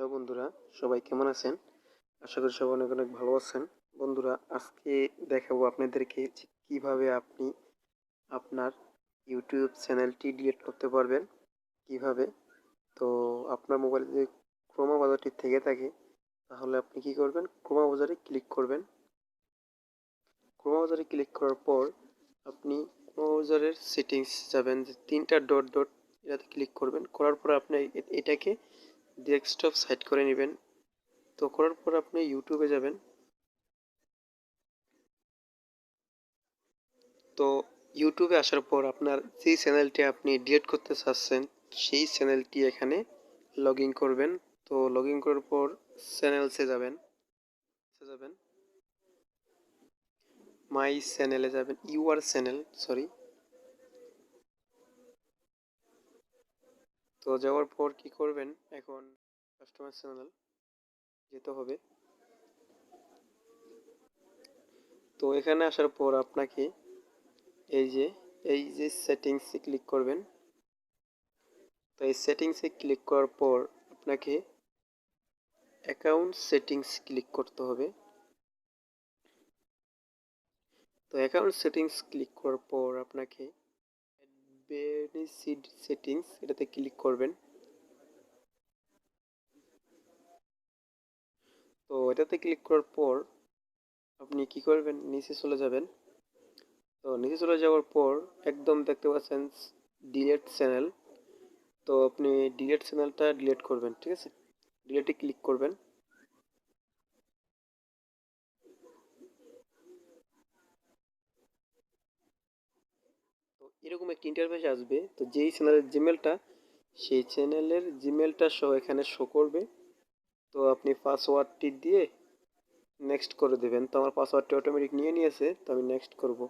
Hello বন্ধুরা, সবাই কেমন আছেন? আশা করি সবাই অনেক অনেক ভালো আছেন। বন্ধুরা, আজকে দেখাবো আপনাদেরকে যে কিভাবে আপনি আপনার ইউটিউব চ্যানেলটি ডিলিট করতে পারবেন। কিভাবে? তো আপনার মোবাইলে যদি ক্রোমা ব্রাউজারটি থেকে থাকে তাহলে আপনি কি করবেন? ক্রোমা ব্রাউজারে ক্লিক করবেন। ক্রোমা ব্রাউজারে ক্লিক করার পর আপনি ক্রোমা ব্রাউজারের সেটিংস যাবেন, যে তিনটা ডট ডট এটাতে ক্লিক করবেন। করার পর আপনি এটাকে ডেস্কটপ সাইড করে নেবেন। তো করার পর আপনি ইউটিউবে যাবেন। তো ইউটিউবে আসার পর আপনার যেই চ্যানেলটি আপনি ডিলিট করতে চাচ্ছেন সেই চ্যানেলটি এখানে লগ ইন করবেন। তো লগ ইন করার পর চ্যানেলসে যাবেন, মাই চ্যানেলে যাবেন, ইউআর চ্যানেল সরি। তো যাওয়ার পর কি করবেন, এখন কাস্টমার চ্যানেল যেতে হবে। তো এখানে আসার পর আপনাকে এই যে সেটিংসে ক্লিক করবেন। তো এই সেটিংসে ক্লিক করার পর আপনাকে অ্যাকাউন্ট সেটিংস ক্লিক করতে হবে। তো অ্যাকাউন্ট সেটিংস ক্লিক করার পর আপনাকে বেনিফিট সেটিংস এটাতে ক্লিক করবেন। তো এটাতে ক্লিক করার পর আপনি কি করবেন, নিচে চলে যাবেন। তো নিচে চলে যাওয়ার পর একদম দেখতে পাচ্ছেন ডিলিট চ্যানেল। তো আপনি ডিলিট চ্যানেলটা ডিলিট করবেন, ঠিক আছে? ডিলিটে ক্লিক করবেন। তো এরকম একটা ইন্টারফেস আসবে। তো যেই চ্যানেলের জিমেলটা, সেই চ্যানেলের জিমেলটা সহ এখানে শো করবে। তো আপনি পাসওয়ার্ডটি দিয়ে নেক্সট করে দেবেন। তো আমার পাসওয়ার্ডটি অটোমেটিক নিয়ে নিয়েছে, তো আমি নেক্সট করব।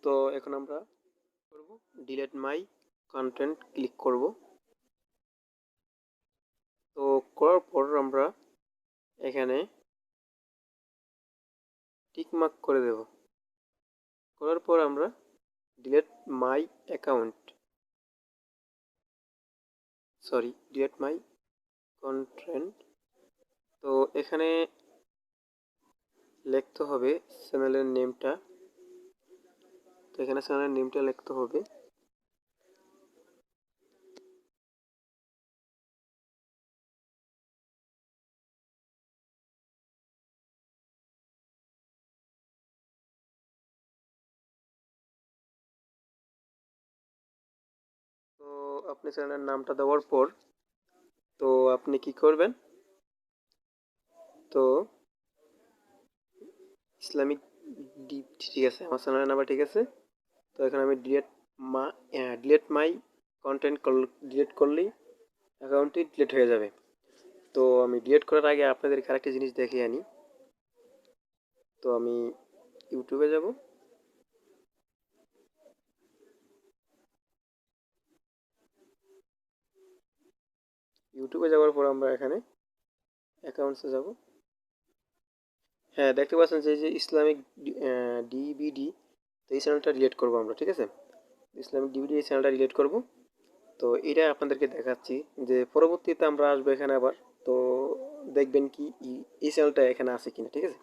তো এখন আমরা করব ডিলিট মাই কন্টেন্ট ক্লিক করব। তো করার পর আমরা এখানে টিক মার্ক করে দেব। করার পর আমরা delete my account delete my content. তো এখানে লিখতে হবে চ্যানেলের নেমটা। তো এখানে চ্যানেলের নেমটা লিখতে হবে। তো আপনি চ্যানেলের নামটা দেওয়ার পর তো আপনি কি করবেন, তো ইসলামিক ডিপ ঠিক আছে, আমার চ্যানেলের নাম্বার ঠিক আছে। তো এখানে আমি ডিলিট মাই কন্টেন্ট ডিলিট করলেই অ্যাকাউন্টটি ডিলিট হয়ে যাবে। তো আমি ডিলিট করার আগে আপনাদেরকে আরেকটা জিনিস দেখিয়ে আনি। তো আমি ইউটিউবে যাব। ইউটিউবে যাওয়ার পর আমরা এখানে অ্যাকাউন্টসে যাব। হ্যাঁ, দেখতে পাচ্ছেন যে ইসলামিক ডিবিডি। তো এই চ্যানেলটা ডিলিট করবো আমরা, ঠিক আছে? ইসলামিক ডিবিডি এই চ্যানেলটা ডিলিট করব। তো এটা আপনাদেরকে দেখাচ্ছি যে পরবর্তীতে আমরা আসবো এখানে আবার। তো দেখবেন কি এই চ্যানেলটা এখানে আছে কিনা, ঠিক আছে?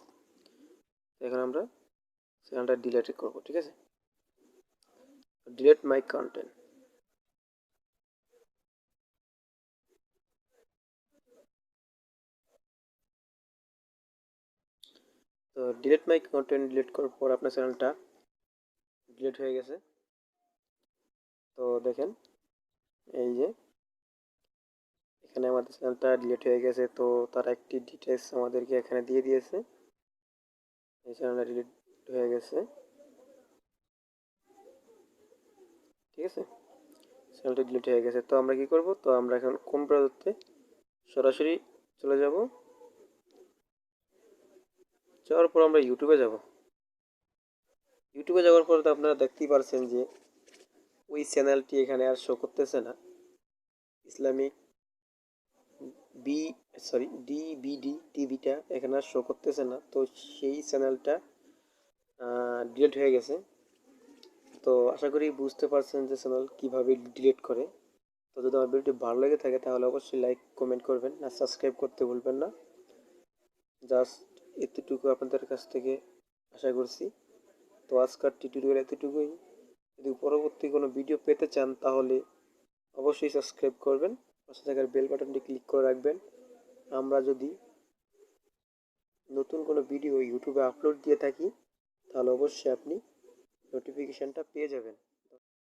তো এখন আমরা চ্যানেলটা ডিলিট করব, ঠিক আছে? ডিলিট মাই কন্টেন্ট। তো ডিলিট মাই কন্টেন্ট ডিলিট করার পর আপনার চ্যানেলটা ডিলিট হয়ে গেছে। তো দেখেন এই যে এখানে আমাদের চ্যানেলটা ডিলিট হয়ে গেছে। তো তার একটি ডিটেলস আমাদেরকে এখানে দিয়ে দিয়েছে। এই চ্যানেলটা ডিলিট হয়ে গেছে, ঠিক আছে? চ্যানেলটা ডিলিট হয়ে গেছে। তো আমরা কি করব, তো আমরা এখন কোন ব্রাউজারতে সরাসরি চলে যাব। যাওয়ার পর আমরা ইউটিউবে যাব। ইউটিউবে যাওয়ার পর তো আপনারা দেখতেই পারছেন যে ওই চ্যানেলটি এখানে আর শো করতেছে না। ইসলামিক বি ডিবিডি টিভিটা এখানে আর শো করতেছে না। তো সেই চ্যানেলটা ডিলিট হয়ে গেছে। তো আশা করি বুঝতে পারছেন যে চ্যানেল কীভাবে ডিলিট করে। তো যদি আমার ভিডিওটি ভালো লেগে থাকে তাহলে অবশ্যই লাইক কমেন্ট করবেন আর সাবস্ক্রাইব করতে ভুলবেন না। জাস্ট এতটুকু আপনাদের কাছ থেকে আশা করছি। তো আজকের টিউটোরিয়াল এতটুকুই। যদি পরবর্তী কোনো ভিডিও পেতে চান তাহলে অবশ্যই সাবস্ক্রাইব করবেন, পাশে থাকার বেল বাটনটি ক্লিক করে রাখবেন। আমরা যদি নতুন কোনো ভিডিও ইউটিউবে আপলোড দিয়ে থাকি তাহলে অবশ্যই আপনি নোটিফিকেশানটা পেয়ে যাবেন।